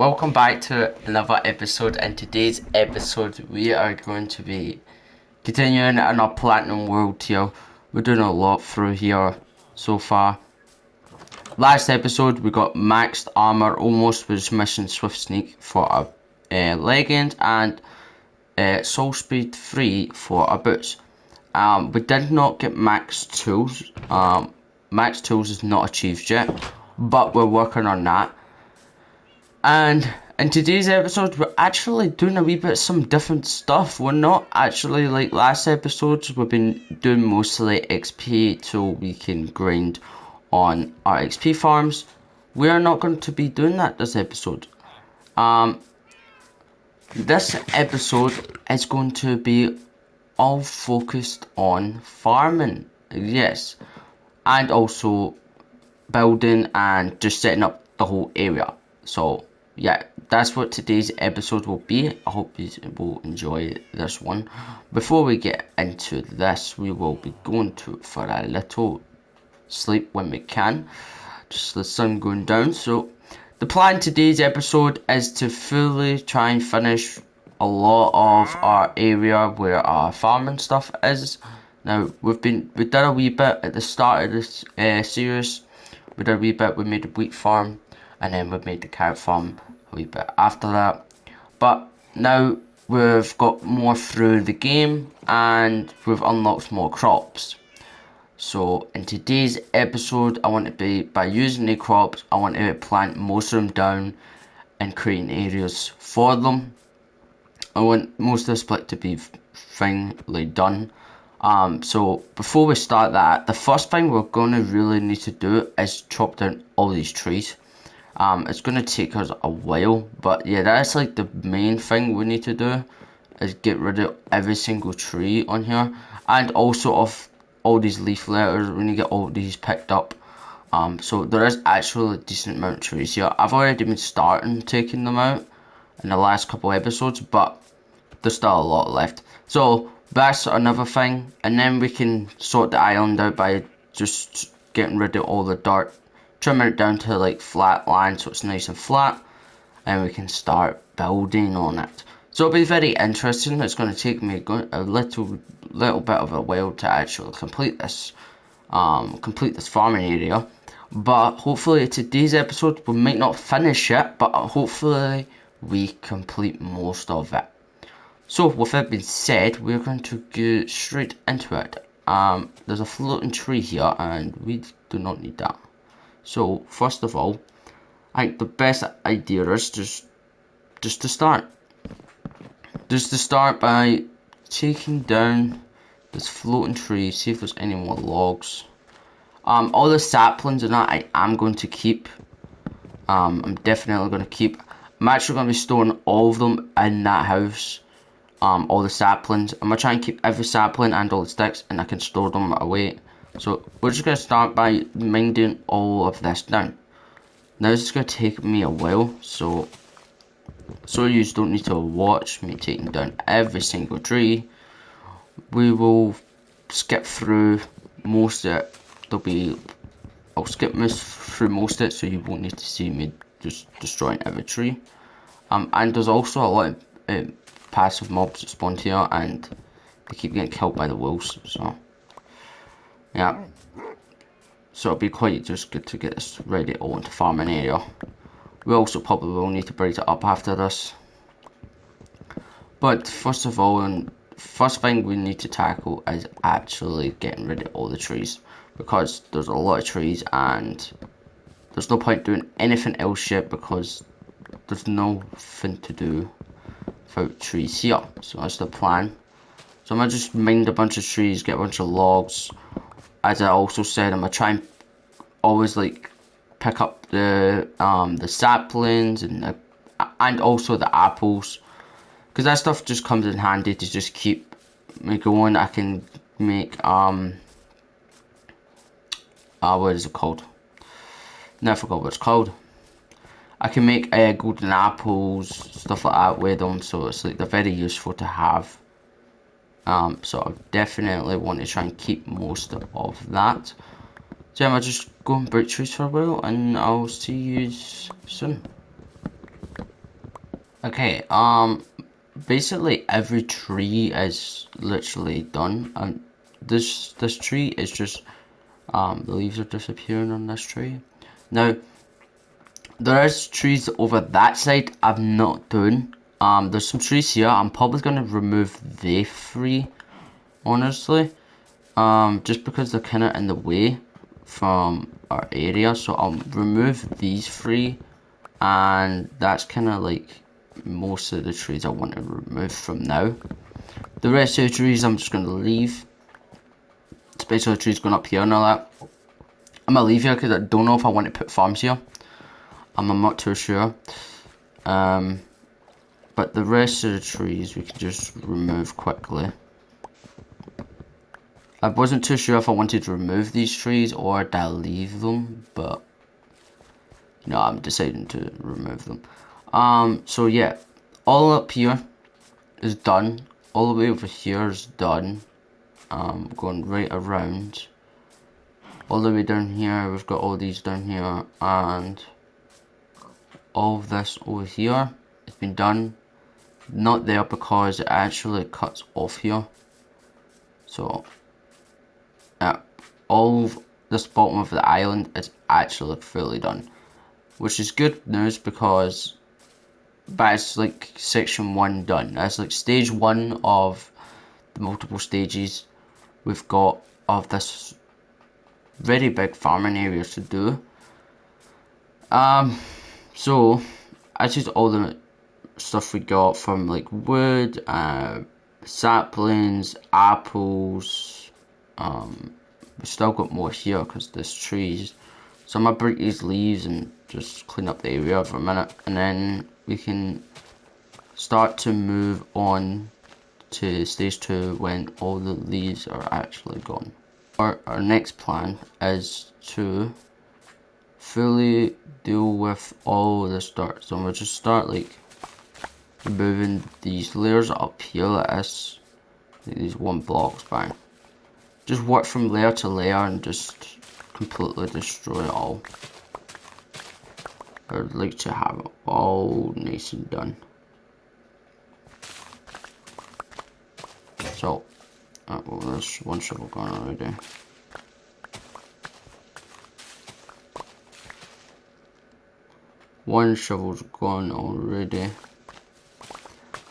Welcome back to another episode. In today's episode we are going to be continuing in our platinum world here. We're doing a lot through here so far. Last episode we got maxed armor almost, with mission swift sneak for a leggings and soul speed 3 for our boots. We did not get max tools. Max tools is not achieved yet, but we're working on that. And in today's episode, we're actually doing a wee bit some different stuff. We're not actually like last episodes. We've been doing mostly XP so we can grind on our XP farms. We are not going to be doing that this episode. This episode is going to be all focused on farming. Yes, and also building and just setting up the whole area. So yeah, that's what today's episode will be. I hope you will enjoy this one. Before we get into this, we will be going for a little sleep when we can. Just the sun going down. So the plan today's episode is to fully try and finish a lot of our area where our farming stuff is. Now we did a wee bit at the start of this series. We did a wee bit. We made a wheat farm, and then we made the carrot farm a wee bit after that. But now we've got more through the game and we've unlocked more crops. So in today's episode, I want to be, by using the crops, I want to plant most of them down and creating areas for them. I want most of the split to be finally done. So before we start that, the first thing we're going to really need to do is chop down all these trees. It's going to take us a while, but yeah, that's like the main thing we need to do, is get rid of every single tree on here, and also of all these leaf litters. We need to get all these picked up. So there is actually a decent amount of trees here. I've already been starting taking them out in the last couple episodes, but there's still a lot left. So that's another thing, and then we can sort the island out by just getting rid of all the dirt, trimming it down to like flat land so it's nice and flat, and we can start building on it. So it'll be very interesting. It's going to take me a little bit of a while to actually complete this farming area, but hopefully today's episode we might not finish it, but hopefully we complete most of it. So with that being said, we're going to go straight into it. There's a floating tree here and we do not need that. So first of all, I think the best idea is just to start. Just to start by taking down this floating tree, see if there's any more logs. All the saplings and that I am going to keep. I'm definitely going to keep. I'm actually going to be storing all of them in that house. All the saplings. I'm going to try and keep every sapling and all the sticks, and I can store them away. So we're just going to start by minding all of this down. Now this is going to take me a while, so you don't need to watch me taking down every single tree. We will skip through most of it. I'll skip through most of it, so you won't need to see me just destroying every tree. And there's also a lot of passive mobs that spawned here, and they keep getting killed by the wolves, so yeah. So it'll be quite just good to get this ready all into farming area. We also probably will need to break it up after this. But first of all, and first thing we need to tackle is actually getting rid of all the trees, because there's a lot of trees and there's no point doing anything else yet because there's nothing to do without trees here. So that's the plan. So I'm gonna just mine a bunch of trees, get a bunch of logs. As I also said, I'm gonna try and always like pick up the saplings and also the apples, because that stuff just comes in handy to just keep me going. I can make what is it called? No, I forgot what it's called. I can make golden apples, stuff like that with them, so it's like they're very useful to have. So I definitely want to try and keep most of that. So yeah, I'll just go and break trees for a while, and I'll see you soon. Okay, basically every tree is literally done. This tree is just the leaves are disappearing on this tree. Now there is trees over that side I'm not doing. There's some trees here. I'm probably gonna remove they three, honestly. Just because they're kinda in the way from our area, so I'll remove these three, and that's kinda like most of the trees I want to remove from now. The rest of the trees I'm just gonna leave, especially the trees going up here and all that. I'm gonna leave here because I don't know if I want to put farms here. I'm not too sure. But the rest of the trees we can just remove quickly. I wasn't too sure if I wanted to remove these trees or to leave them, but no, I'm deciding to remove them. So yeah, all up here is done. All the way over here is done. Going right around. All the way down here, we've got all these down here, and all of this over here has been done. Not there because it actually cuts off here. So, all of this bottom of the island is actually fully done, which is good news because that's like section 1 done. That's like stage 1 of the multiple stages we've got of this very big farming area to do. So I choose all the stuff we got from like wood, saplings, apples. We still got more here because there's trees. So I'm gonna break these leaves and just clean up the area for a minute, and then we can start to move on to stage 2 when all the leaves are actually gone. Our next plan is to fully deal with all this dirt. So we'll just start like removing these layers up here like this. These 1 blocks, bang. Just work from layer to layer and just completely destroy it all. I'd like to have it all nice and done. So, well, there's 1 shovel gone already. One shovel's gone already.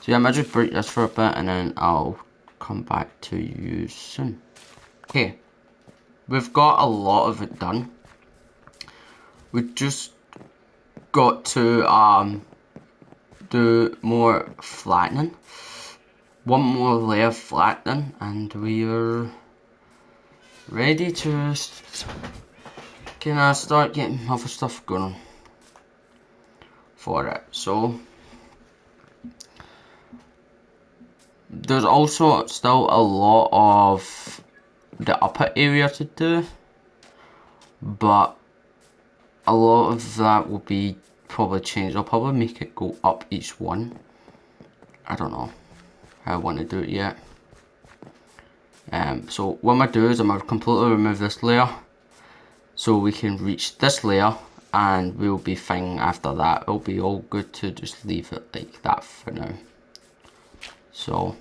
So yeah, I might just break this for a bit and then I'll come back to you soon. Okay, we've got a lot of it done. We just got to do more flattening. 1 more layer of flattening and we're ready to start getting other stuff going for it. So there's also still a lot of the upper area to do, but a lot of that will be probably changed. I'll probably make it go up each one. I don't know how I want to do it yet. So what I'm going to do is I'm going to completely remove this layer so we can reach this layer and we'll be fine after that. It'll be all good to just leave it like that for now. So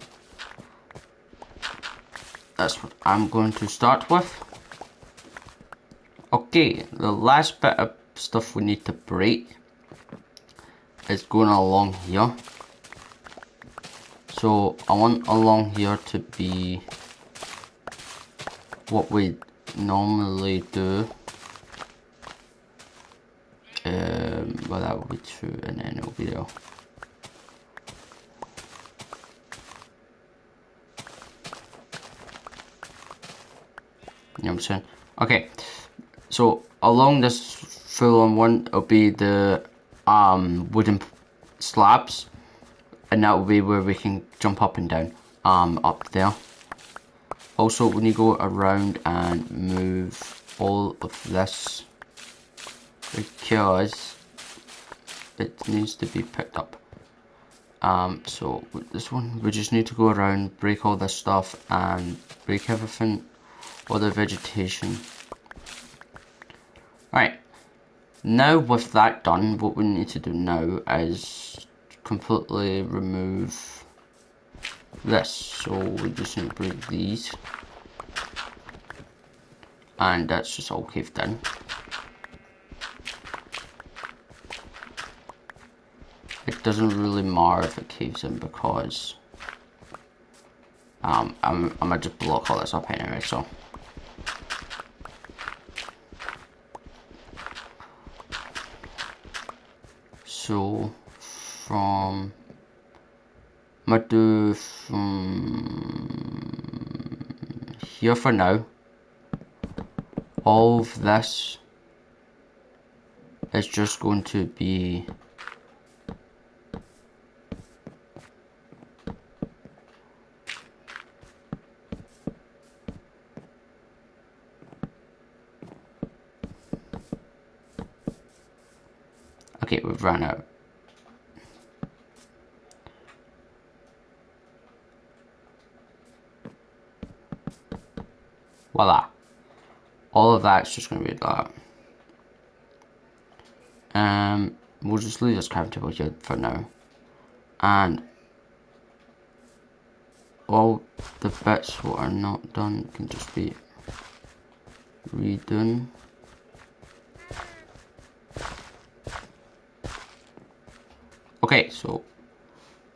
that's what I'm going to start with. Okay, the last bit of stuff we need to break is going along here. So I want along here to be what we normally do. Well, that will be 2 and then it'll be there. You know what I'm saying? Okay, so along this full on one, it'll be the wooden slabs, and that will be where we can jump up and down, up there. Also, when you go around and move all of this, because it needs to be picked up. So with this one, we just need to go around, break all this stuff, and break everything, all the vegetation. Right, now with that done, what we need to do now is completely remove this. So we just need to break these. And that's just all caved in. It doesn't really matter if it caves in because I'm gonna just block all this up anyway, so from I'm gonna do from here for now. All of this is just going to be okay, we've run out. Voila. All of that's just going to be that. We'll just leave this cavern table here for now. And all the bits what are not done can just be redone. Okay, so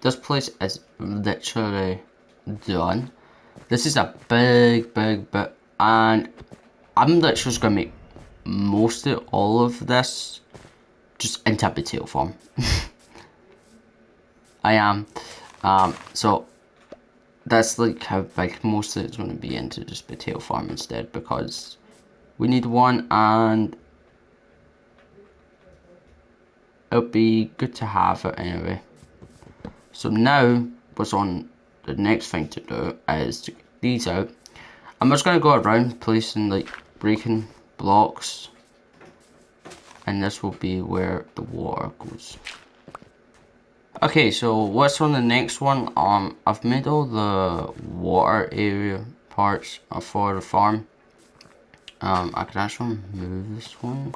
this place is literally done. This is a big bit, and I'm literally just gonna make most of all of this just into a potato farm. I am. So that's like how big most of it's gonna be into just potato farm instead, because we need one and it'll be good to have it anyway. So now what's on the next thing to do is to get these out. I'm just gonna go around placing like breaking blocks, and this will be where the water goes. Okay, so what's on the next one? I've made all the water area parts for the farm. I can actually move this one.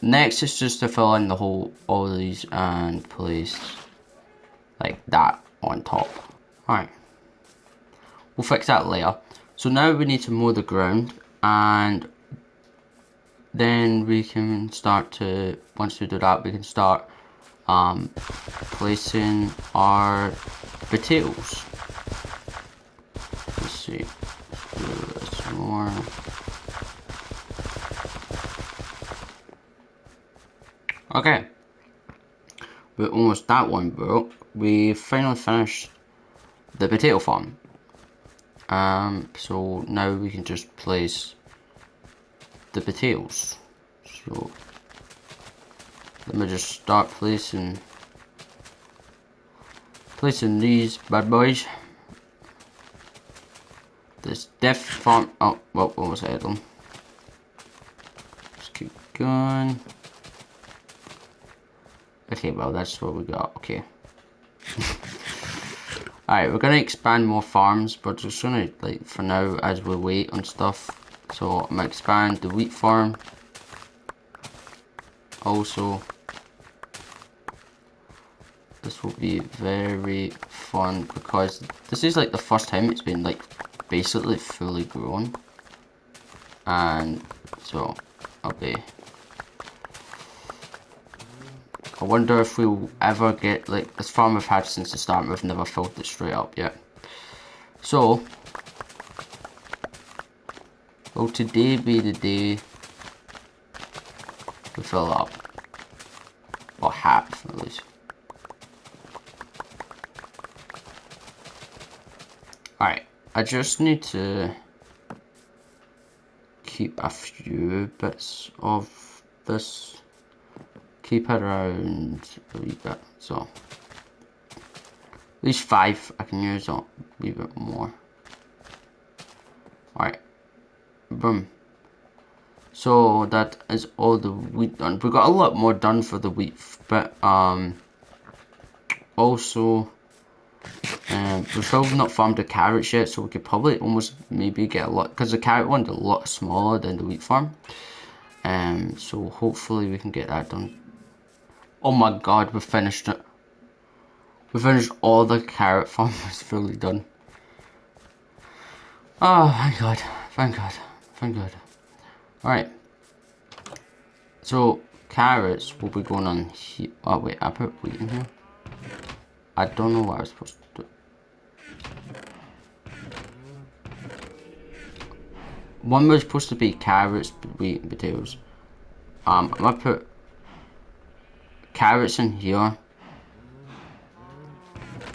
Next is just to fill in the whole all of these and place like that on top. Alright, we'll fix that later. So now we need to mow the ground, and then we can start to, once we do that, we can start placing our potatoes. Let's see, do this more. Okay, we're almost that one built. We finally finished the potato farm. So now we can just place the potatoes. So let me just start placing these bad boys. This def farm. Oh, well, almost had them. Just keep going. Okay, well, that's what we got. Okay. Alright, we're gonna expand more farms, but just gonna, like, for now, as we wait on stuff. So I'm gonna expand the wheat farm. Also, this will be very fun because this is like the first time it's been like basically fully grown, and so I'll be. I wonder if we'll ever get, like, this farm we've had since the start, we've never filled it straight up yet. So, will today be the day we fill up? Or half, at least. Alright, I just need to keep a few bits of this. Keep it around a wee bit, so at least 5 I can use a wee bit more. Alright, boom. So that is all the wheat done. We got a lot more done for the wheat, but also we've still not farmed the carrots yet, so we could probably almost maybe get a lot, because the carrot one's a lot smaller than the wheat farm. So hopefully we can get that done. Oh my god, we finished it. We finished all the carrot farm. It's fully done. Oh, thank god. Thank god. Thank god. Alright. So, carrots will be going on here. Oh wait, I put wheat in here. I don't know what I was supposed to do. One was supposed to be carrots, wheat, and potatoes. I'm gonna put carrots in here,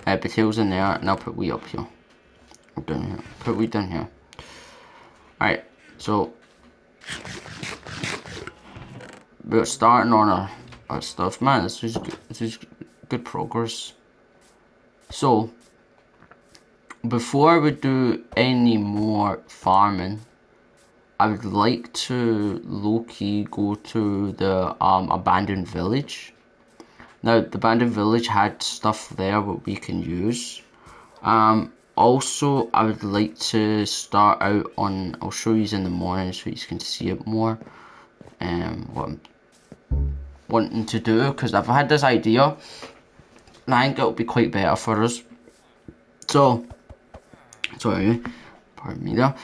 potatoes in there, and I'll put wheat up here. Or down here. Put wheat down here. Alright, so we're starting on our stuff. Man, this is good progress. So before we do any more farming, I would like to low-key go to the abandoned village. Now, the abandoned village had stuff there that we can use. Also, I would like to start out on, I'll show you in the morning so you can see it more. What I'm wanting to do, because I've had this idea, and I think it'll be quite better for us. So, sorry, pardon me there.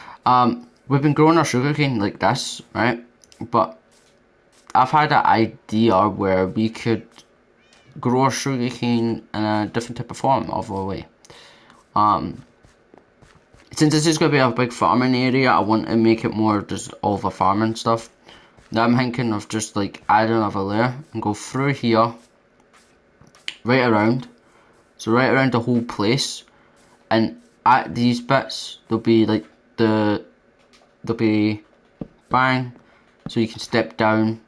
We've been growing our sugarcane like this, right? But I've had an idea where we could grow our sugarcane in a different type of form of a way. Since this is going to be a big farming area, I want to make it more just all the farming stuff. Now I'm thinking of just like adding another layer and go through here, right around. So right around the whole place, and at these bits there'll be like there'll be bang, so you can step down,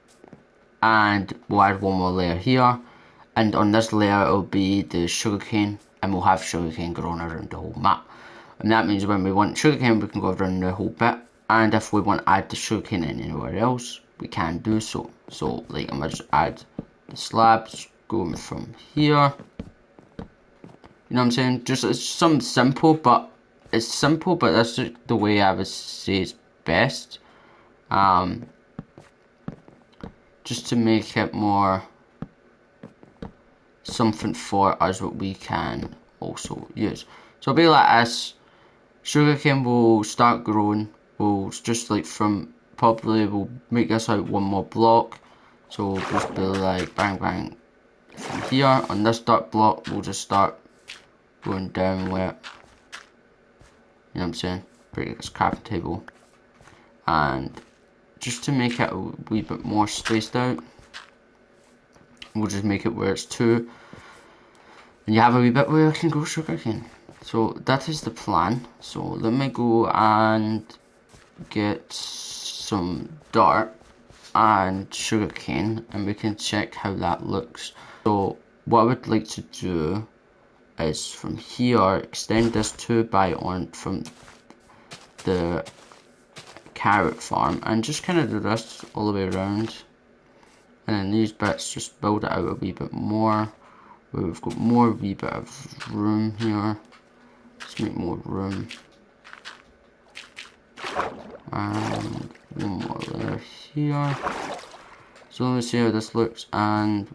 and we'll add one more layer here, and on this layer it'll be the sugarcane, and we'll have sugarcane growing around the whole map. And that means when we want sugarcane, we can go around the whole bit, and if we want to add the sugarcane anywhere else, we can do so. So like I'm gonna just add the slabs going from here. You know what I'm saying? Just it's something simple, but that's just the way I would say it's best. Just to make it more something for us what we can also use. So it'll be like this. Sugarcane will start growing. We'll just like from probably we'll make this out one more block. So we'll just be like bang bang from here on this dirt block. We'll just start going down where, you know what I'm saying, break this crafting table, and just to make it a wee bit more spaced out, we'll just make it where it's 2, and you have a wee bit where I can grow sugarcane. So that is the plan. So let me go and get some dirt and sugarcane, and we can check how that looks. So what I would like to do is from here extend this 2 by on from the carrot farm, and just kind of do this all the way around, and then these bits just build it out a wee bit more where we've got more wee bit of room here. Let's make more room, and one more layer here. So let's see how this looks. And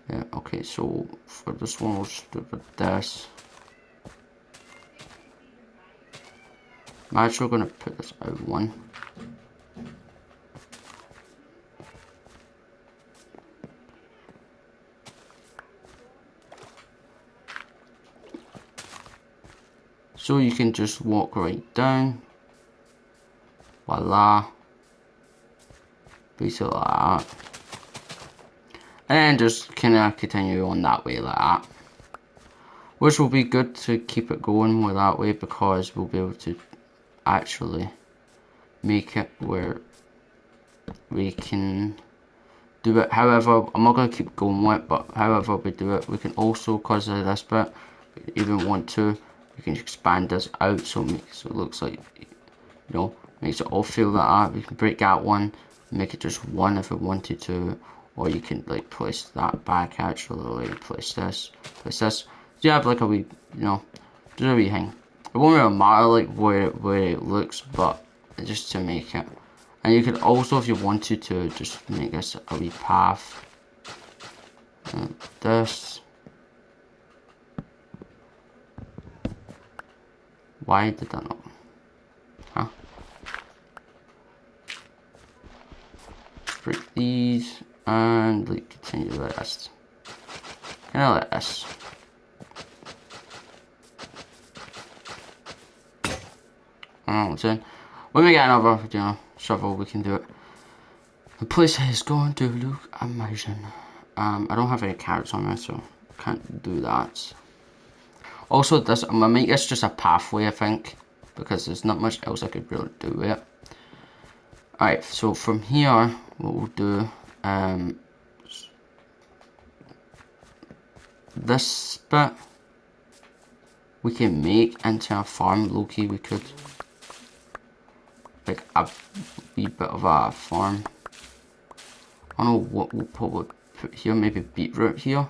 yeah, okay, so for this one we'll just do it with this. I'm actually going to put this out 1. So you can just walk right down. Voila. Basically like that. And then just kind of continue on that way like that. Which will be good to keep it going more that way, because we'll be able to actually make it where we can do it however. I'm not going to keep going with it, but however we do it, we can also, because of this bit, even want to, we can expand this out so it makes it looks like, you know, makes it all feel like that. We can break out one, make it just 1 if we wanted to, or you can like place that back actually, like place this. So you have like a wee, you know, just a wee thing. It won't really matter like where it looks, but just to make it. And you could also, if you wanted to, just make this a wee path This. Why did that not? Huh? Break these and like continue the rest. Kind of like this. Oh, then when we get another, shovel, we can do it. The place is going to look amazing. I don't have any carrots on me, so can't do that. Also, this I'm gonna make this just a pathway, I think, because there's not much else I could really do with it. Alright, so from here, what we'll do, this bit we can make into a farm. Low-key, we could like a wee bit of a farm. I don't know what we'll probably put here. Maybe beetroot here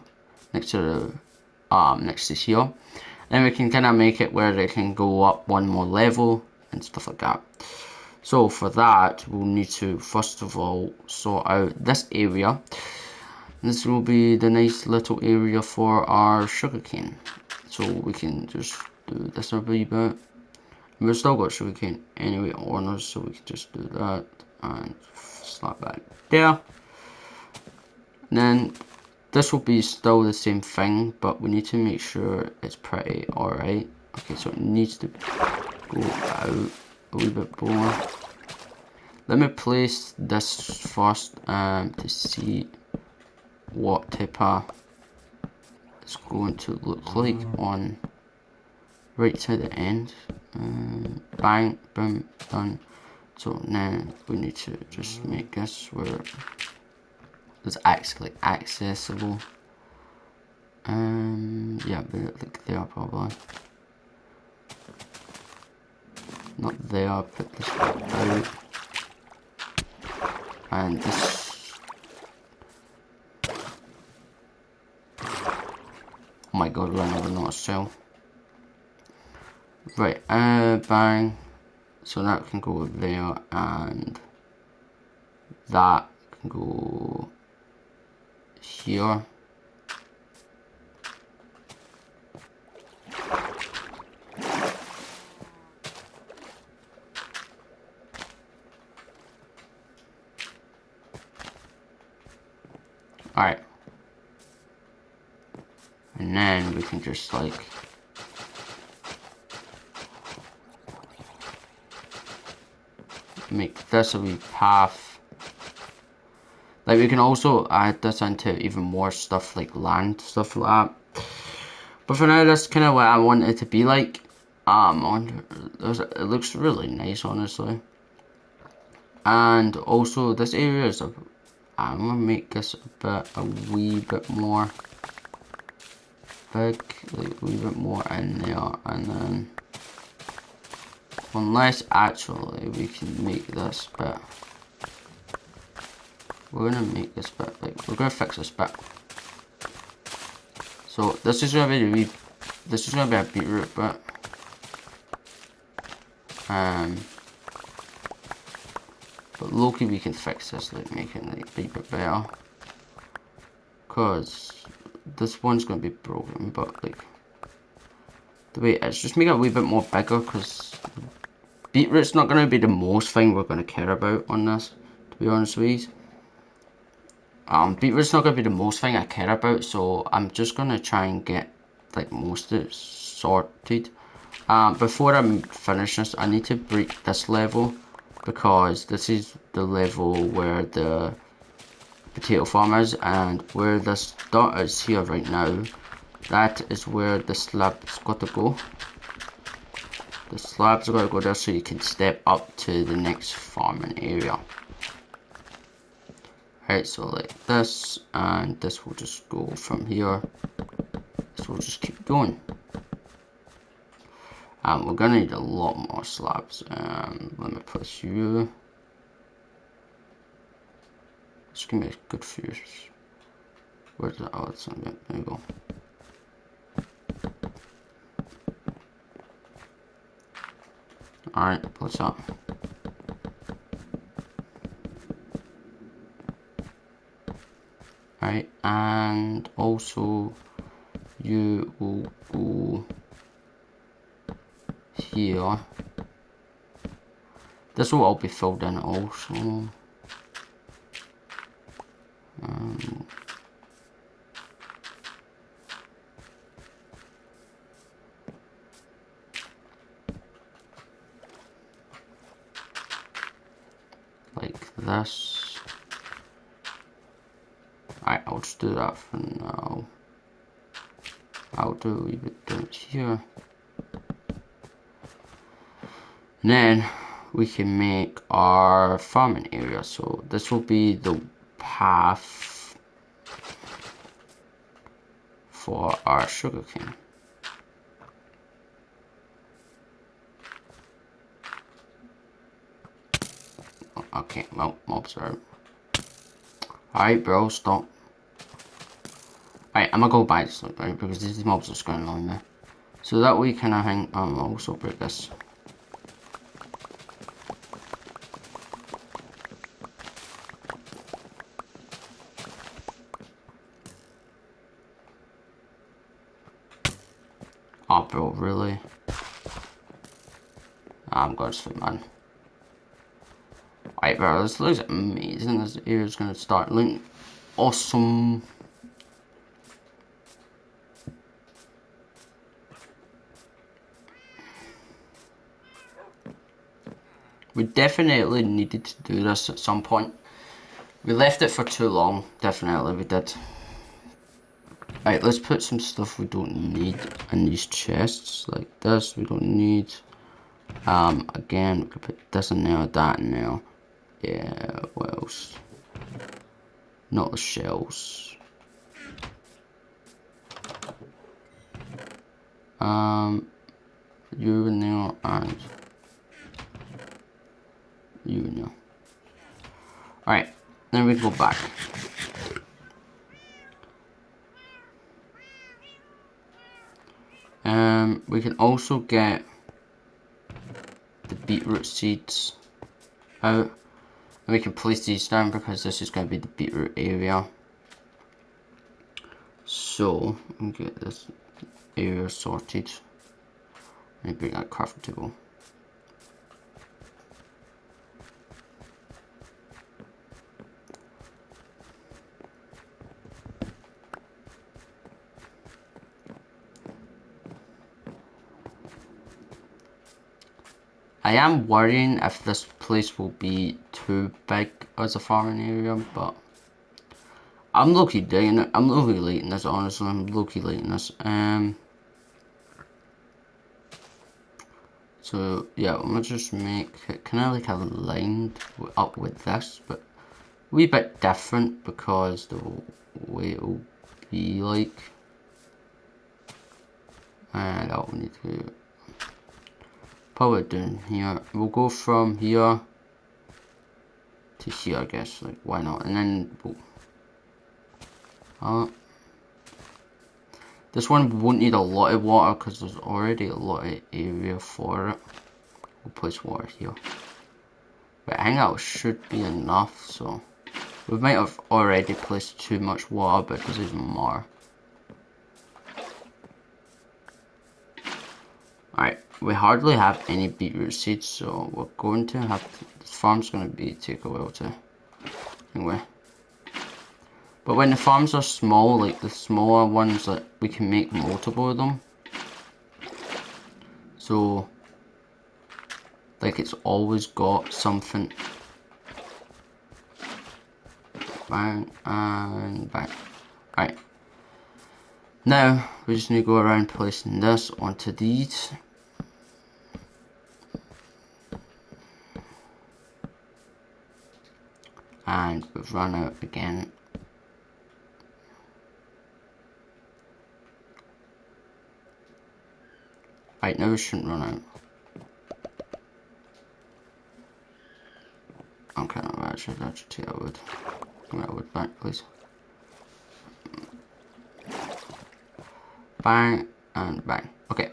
next to the next to here. Then we can kind of make it where it can go up one more level and stuff like that. So for that, we'll need to first of all sort out this area. This will be the nice little area for our sugarcane. So we can just do this a wee bit. We've still got sugarcane anyway on us, so we can just do that and slap that there. And then this will be still the same thing, but we need to make sure it's pretty alright. Okay, so it needs to go out a wee bit more. Let me place this first to see what type of it's going to look like on right to the end. Bang, boom, done. So now we need to just make this where it's actually accessible. Yeah, but like there probably. Not there, put this out. And this. Oh my god, we're never not a cell. Right, bang. So that can go there, and that can go here. Alright. And then we can just like make this a wee path. Like we can also add this into even more stuff like land, stuff like that. But for now, that's kind of what I want it to be like. It looks really nice, honestly. And also, this area is I'm gonna make this a wee bit more big, like a wee bit more in there, and then unless actually we can make this bit. We're gonna make this bit, like, we're gonna fix this bit. So this is gonna be a beetroot bit. But low-key we can fix this, like make it like a bit better. Cause this one's gonna be broken, but like the way it's just make it a wee bit more bigger, cause beetroot's not gonna be the most thing we're gonna care about on this, to be honest with you. Beetroot's not gonna be the most thing I care about, so I'm just gonna try and get like most of it sorted. Before I finish this, I need to break this level, because this is the level where the potato farm is, and where this dot is here right now, that is where the slab's got to go. The slab's got to go there so you can step up to the next farming area. Right, so like this, and this will just go from here. This will just keep going. We're gonna need a lot more slabs. Let me place you. This can be a good fuse. Where's that? Oh, it's on there. There you go. Alright, place that. Right, and also you will go here. This will all be filled in also. Like this. Alright, I'll just do that for now. I'll do a wee bit down here. And then we can make our farming area. So this will be the path for our sugarcane. Okay, well, mobs are out. Alright, bro, stop. Alright, I'm gonna go buy this, right, because these mobs are just going on me. So that way, can I hang? I'll also break this. Oh, bro, really? I'm gonna sleep, man. Alright, bro, this looks amazing. This area's gonna start looking awesome. We definitely needed to do this at some point. We left it for too long. Definitely, we did. Right, let's put some stuff we don't need in these chests, like this. We don't need. Again, we could put this in there, that in there. Yeah, what else? Not the shells. You in there and you in there. Alright, then we go back. We can also get the beetroot seeds out. And we can place these down because this is going to be the beetroot area. So, we'll get this area sorted. And bring that crafting table. I am worrying if this place will be too big as a farming area, but I'm low-key digging it. I'm low-key liking this, honestly. I'm low-key liking this. So yeah, I'm gonna just make it kind of like a lined up with this, but a wee bit different because the way it'll be like. And I'll need to put it down here. We'll go from here to here, I guess. Like, why not? And then we'll, this one won't need a lot of water because there's already a lot of area for it. We'll place water here. But I think that should be enough, so we might have already placed too much water, but it doesn't even matter. Alright, we hardly have any beetroot seeds, so we're going to have to, this farm's going to take a while to, anyway. But when the farms are small, like the smaller ones, that we can make multiple of them. So, like it's always got something. Bang and bang. Right. Now, we just need to go around placing this onto these. And we've run out again. Right, now we shouldn't run out. Okay, no, that should take that wood. Bring that wood back, please. Bang and bang. Okay.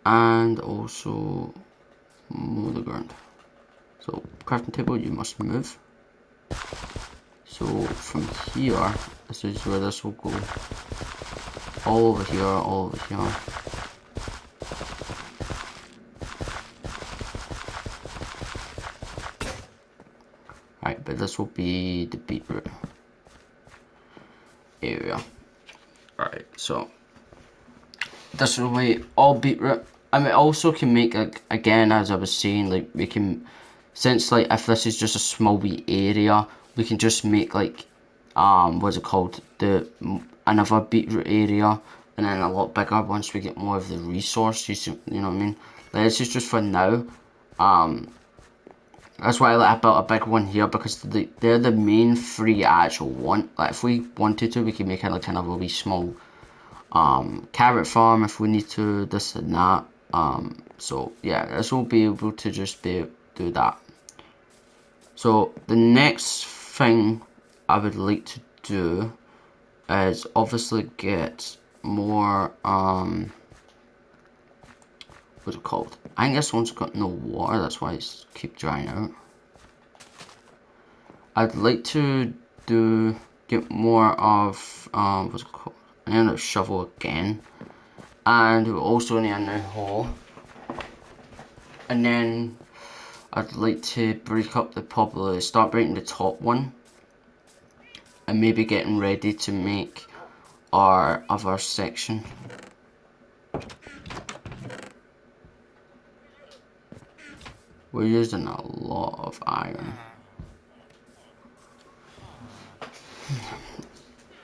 And also mow the ground. So crafting table, you must move. So from here, this is where this will go. All over here, all over here. Right, but this will be the beetroot area. Right, so this will be all beetroot. And we also can make, like, again, as I was saying, like, we can, since, like, if this is just a small wee area, we can just make, like, what's it called, another beetroot area, and then a lot bigger once we get more of the resources, you know what I mean? Like, this is just for now. That's why I built a big one here, because they're the main three I actually want. Like, if we wanted to, we can make it like kind of a wee small carrot farm if we need to, this and that. So yeah, this will be able to just do that. So the next thing I would like to do is obviously get more what's it called? I think this one's got no water, that's why it's keep drying out. I'd like to get more of what's it called? I need a shovel again, and we also need a new hole. And then I'd like to break up start breaking the top one, and maybe getting ready to make our other section. We're using a lot of iron.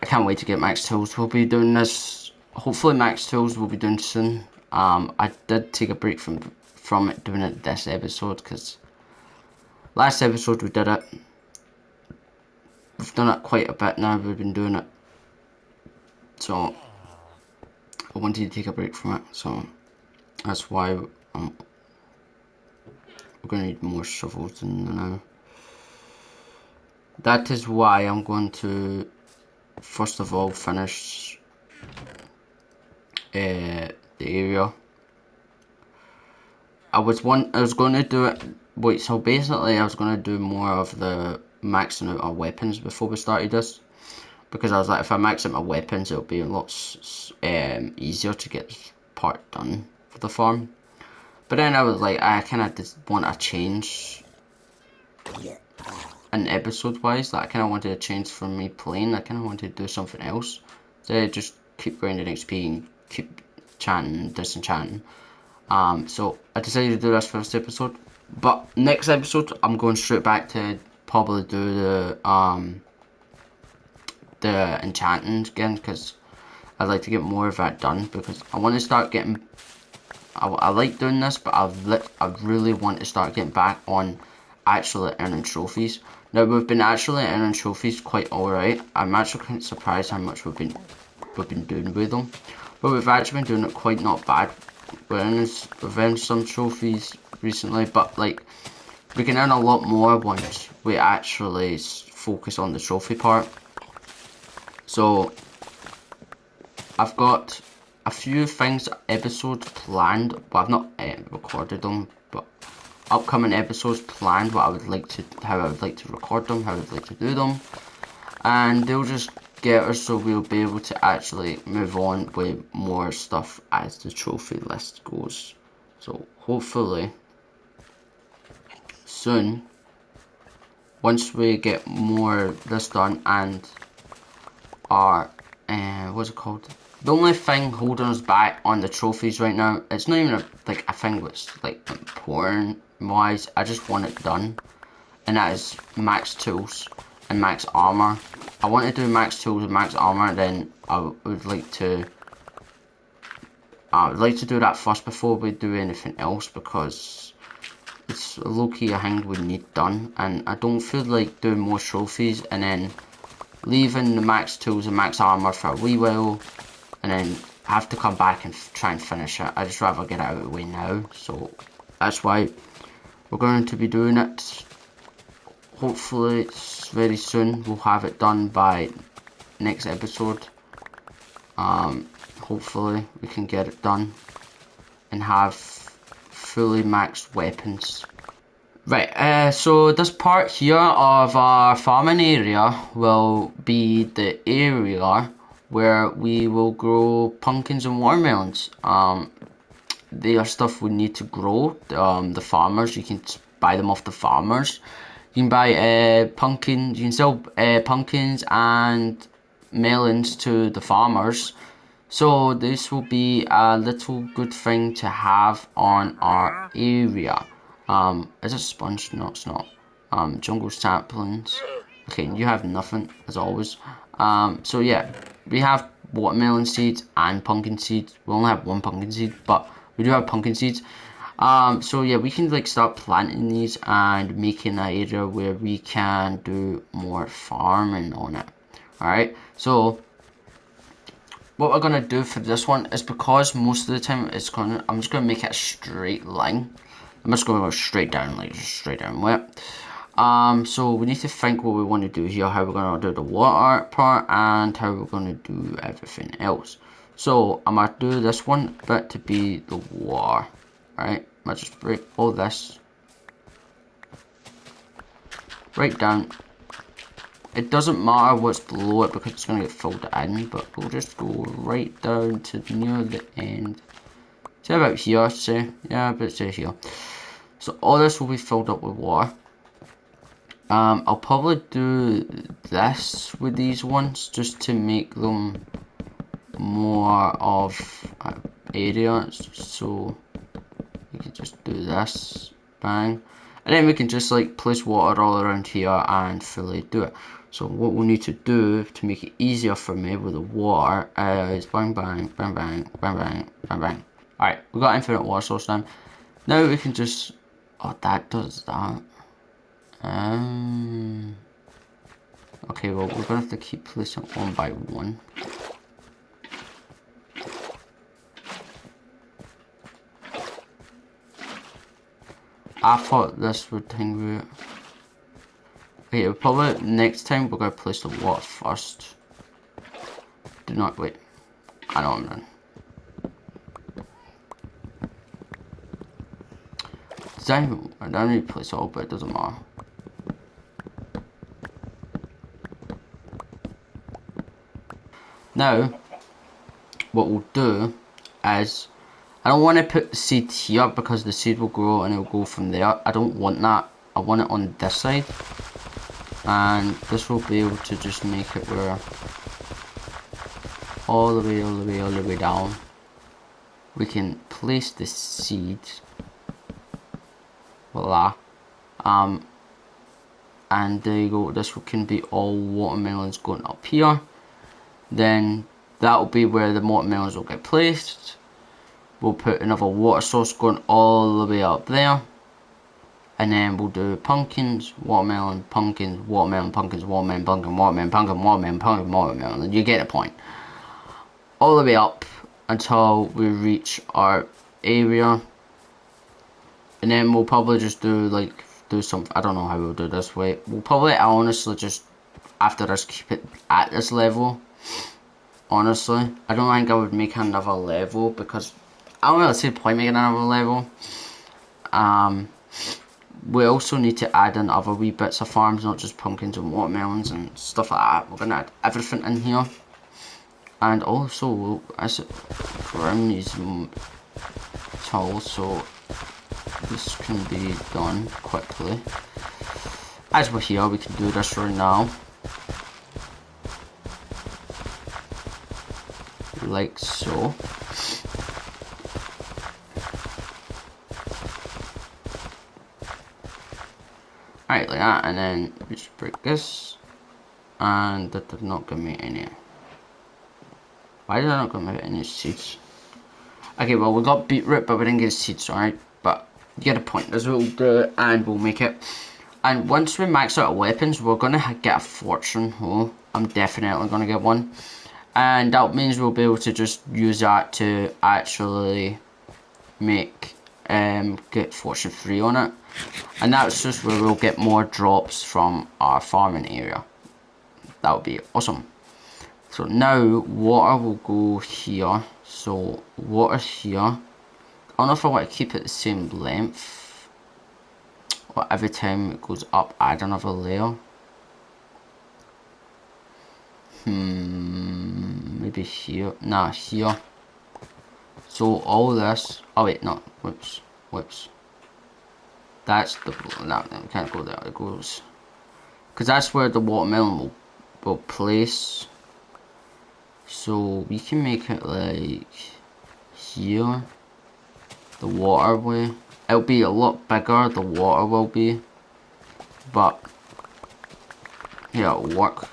I can't wait to get max tools. We'll be doing this, hopefully max tools we'll be doing soon. I did take a break from it, doing it this episode, because last episode we did it. We've done it quite a bit now, we've been doing it. So I wanted to take a break from it, so that's why we're going to need more shovels now. That is why I'm going to first of all finish the area. I was going to do it. Wait, so basically I was going to do more of the maxing out our weapons before we started this, because I was like, if I max out my weapons, it'll be a lot easier to get this part done for the farm. But then I was like, I kind of just want a change in episode wise. Like, I kind of wanted a change from me playing. I kind of wanted to do something else. So just keep grinding XP and keep chanting, disenchanting. So I decided to do this first episode. But next episode, I'm going straight back to probably do the enchanting again, because I'd like to get more of that done, because I want to start getting. I like doing this, but I really want to start getting back on actually earning trophies. Now we've been actually earning trophies quite alright. I'm actually quite surprised how much we've been doing with them, but we've actually been doing it quite not bad. We've earned some trophies recently, but like we can earn a lot more once we actually focus on the trophy part. So I've got a few episodes planned, but I've not recorded them, but upcoming episodes planned, how I would like to record them, how I would like to do them, and they'll just get us so we'll be able to actually move on with more stuff as the trophy list goes. So hopefully soon, once we get more of this done, and our what's it called? The only thing holding us back on the trophies right now, it's not even a thing that's like important wise. I just want it done, and that is max tools and max armor. I want to do max tools and max armor, then I would like to do that first before we do anything else, because it's low-key a thing we need done, and I don't feel like doing more trophies and then leaving the max tools and max armor for a wee while and then have to come back and try and finish it. I just rather get it out of the way now, so that's why we're going to be doing it. Hopefully it's very soon. We'll have it done by next episode. Hopefully we can get it done and have fully maxed weapons Right, so this part here of our farming area will be the area where we will grow pumpkins and watermelons. They are stuff we need to grow. The farmers, you can buy them off the farmers. You can buy pumpkins, you can sell pumpkins and melons to the farmers. So this will be a little good thing to have on our area. Is it sponge? No, it's not. Jungle saplings. Okay, you have nothing as always. So yeah, we have watermelon seeds and pumpkin seeds. We only have one pumpkin seed, but we do have pumpkin seeds. So yeah, we can like start planting these and making an area where we can do more farming on it. Alright, so what we're gonna do for this one is, because most of the time I'm just gonna make it a straight line. I'm just gonna go straight down, like just straight down. So we need to think what we want to do here, how we're gonna do the water part, and how we're gonna do everything else. So I'm gonna do this one bit to be the water. Alright, I'll just break all this right down. It doesn't matter what's below it because it's going to get filled in, but we'll just go right down to near the end. Say about here, say. Yeah, about say here. So all this will be filled up with water. I'll probably do this with these ones just to make them more of areas. So we can just do this, bang. And then we can just like place water all around here and fully do it. So what we need to do to make it easier for me with the water is bang bang, bang bang, bang bang, bang bang. Alright, we got infinite water source now. Now we can just, oh, that does that. Okay, well we're gonna have to keep placing one by one. I thought this would hang with it. Okay, probably next time we're gonna place the water first. Do not wait. I know I'm done. I don't need to place it all, but it doesn't matter. Now, what we'll do is, I don't want to put the seed here because the seed will grow and it will go from there. I don't want that. I want it on this side. And this will be able to just make it where all the way down we can place the seeds. Voila. And there you go. This can be all watermelons going up here. Then that will be where the watermelons will get placed. We'll put another water source going all the way up there. And then we'll do pumpkins, watermelon, pumpkins, watermelon, pumpkins, watermelon, pumpkin, watermelon, pumpkin, watermelon, pumpkin, watermelon. You get the point. All the way up until we reach our area. And then we'll probably just do some, I don't know how we'll do this way. We'll probably honestly just, after this, keep it at this level. Honestly, I don't think I would make another level because I don't really see the point making another level. We also need to add in other wee bits of farms, not just pumpkins and watermelons and stuff like that. We're gonna add everything in here. And also, as it ground these tools, so this can be done quickly. As we're here, we can do this right now. Like so. Right, like that, and then we just break this. And that did not give me any. Why did I not give me any seeds? Okay, well, we got beetroot, but we didn't get seeds, alright? But you get a point. This is what we'll do, and we'll make it. And once we max out our weapons, we're gonna get a fortune. Oh, I'm definitely gonna get one. And that means we'll be able to just use that to actually make get fortune 3 on it. And that's just where we'll get more drops from our farming area. That would be awesome. So now water will go here. So water here. I don't know if I want to keep it the same length. or every time it goes up, add another layer. Maybe here. Nah, here. So all this. Oh wait, no. Whoops. That's the. No, we can't go there. It goes. Because that's where the watermelon will place. So we can make it like here. The waterway. It'll be a lot bigger, the water will be. But yeah, it'll work.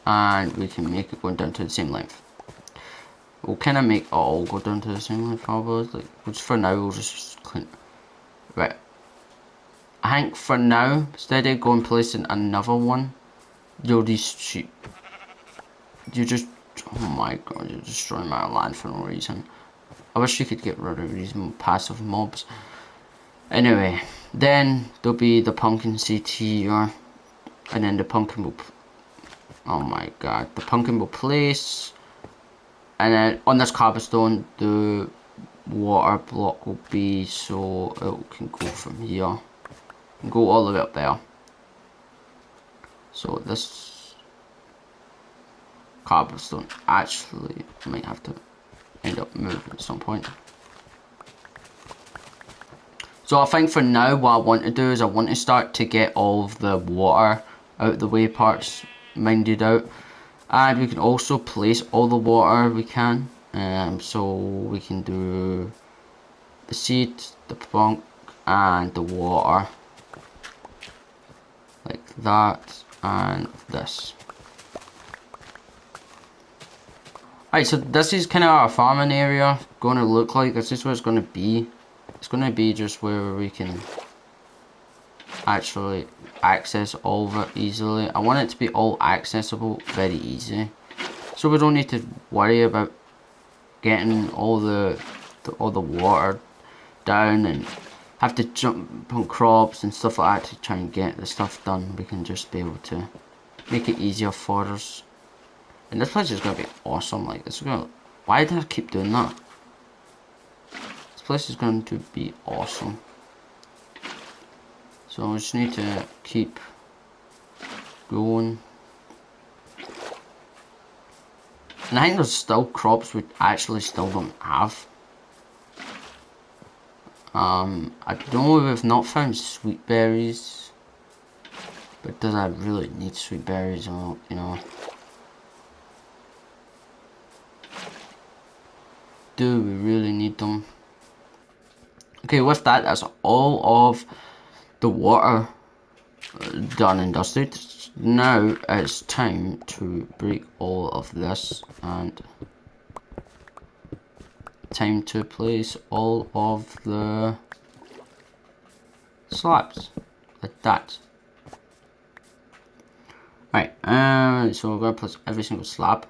And we can make it going down to the same length. We'll kind of make it all go down to the same length, probably. Like, just for now, we'll just clean. Right. I think for now, instead of going placing another one, you'll just you just, oh my god, you're destroying my land for no reason. I wish you could get rid of these passive mobs. Anyway, then there'll be the pumpkin seed here, and then the pumpkin will, oh my god, the pumpkin will place, and then on this cobblestone, the water block will be, so it can go from here, and go all the way up there. So this cobblestone actually might have to end up moving at some point. So I think for now what I want to do is I want to start to get all of the water out the way parts minded out, and we can also place all the water we can. So we can do the seed, the punk, and the water like that, and this. Alright, so this is kind of our farming area going to look like. This is what it's going to be. It's going to be just where we can actually access all of it easily. I want it to be all accessible very easy, so we don't need to worry about getting all the water down and have to jump on crops and stuff like that to try and get the stuff done. We can just be able to make it easier for us. And this place is going to be awesome. Like, this is going to, why did I keep doing that? This place is going to be awesome. So we just need to keep going. And I think there's still crops we actually still don't have. I know we've not found sweet berries, but does I really need sweet berries? Or, you know, do we really need them? Okay, with that, that's all of the water done and dusted. Now it's time to break all of this and time to place all of the slabs like that. Right, so we're going to place every single slab.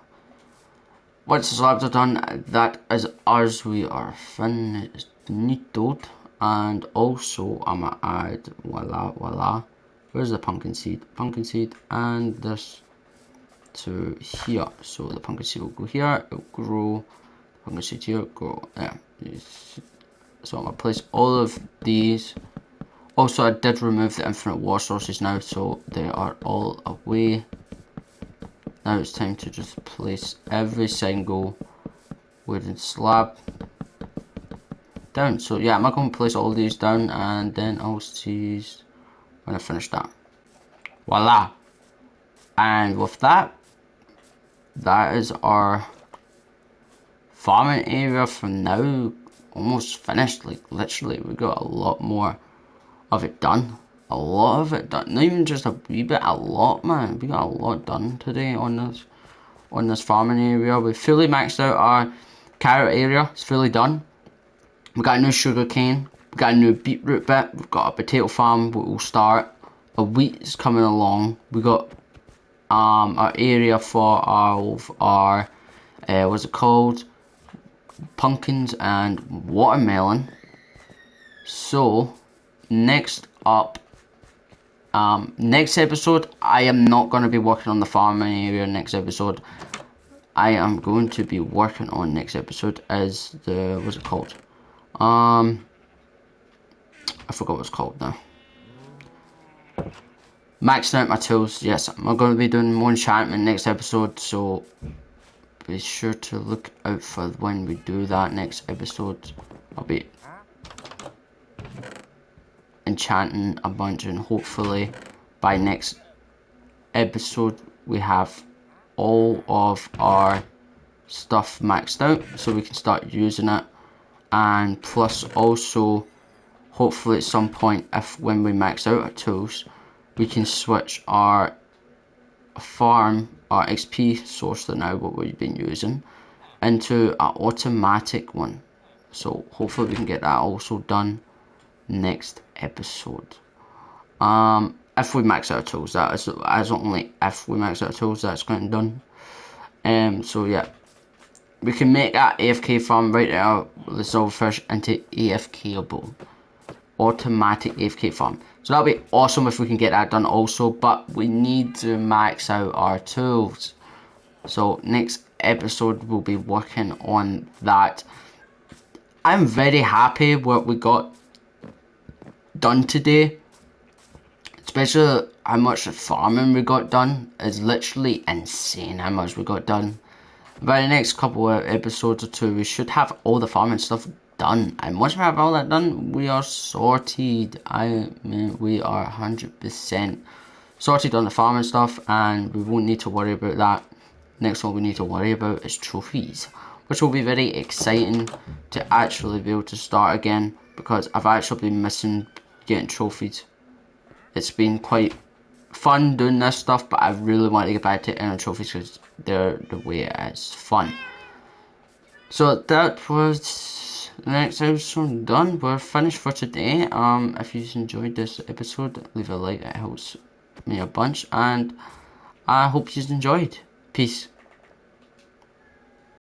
Once the slabs are done, that is ours. We are finished. And also I'm gonna add voila. Where's the pumpkin seed? Pumpkin seed, and this to here. So the pumpkin seed will go here, it'll grow. Pumpkin seed here, grow there. So I'm gonna place all of these. Also, I did remove the infinite water sources now, so they are all away. Now it's time to just place every single wooden slab down. So yeah, I'm going to place all these down, and then I'll see when I finish that. Voila! And with that, that is our farming area for now almost finished. Like, literally, we got a lot more of it done. A lot of it done. Not even just a wee bit, a lot, man. We got a lot done today on this farming area. We fully maxed out our carrot area. It's fully done. We got a new sugar cane. We got a new beetroot bit. We've got a potato farm. We'll start. A wheat is coming along. We got our area for our what's it called? Pumpkins and watermelon. So next up, next episode, I am not going to be working on the farming area next episode. I am going to be working on next episode as the, what's it called? I forgot what it's called now. Maxing out my tools. Yes, I'm going to be doing more enchantment next episode, so be sure to look out for when we do that next episode. I'll be enchanting a bunch, and hopefully by next episode we have all of our stuff maxed out so we can start using it. And plus also hopefully at some point, if when we max out our tools, we can switch our farm, our XP source that now what we've been using, into an automatic one. So hopefully we can get that also done next episode. If we max out our tools, that is as only if we max out our tools that's getting done. So yeah, we can make that AFK farm right now with the silverfish into AFKable. Automatic AFK farm. So that'll be awesome if we can get that done also, but we need to max out our tools. So next episode we'll be working on that. I'm very happy what we got done today. Especially how much farming we got done is literally insane how much we got done. By the next couple of episodes or two, we should have all the farming stuff done. And once we have all that done, we are sorted. I mean, we are 100% sorted on the farming stuff, and we won't need to worry about that. Next one we need to worry about is trophies, which will be very exciting to actually be able to start again, because I've actually been missing getting trophies. It's been quite fun doing this stuff, but I really want to get back to earning trophies because they're the way it is fun. So that was the next episode done. We're finished for today. If you enjoyed this episode, leave a like, it helps me a bunch, and I hope you enjoyed. Peace.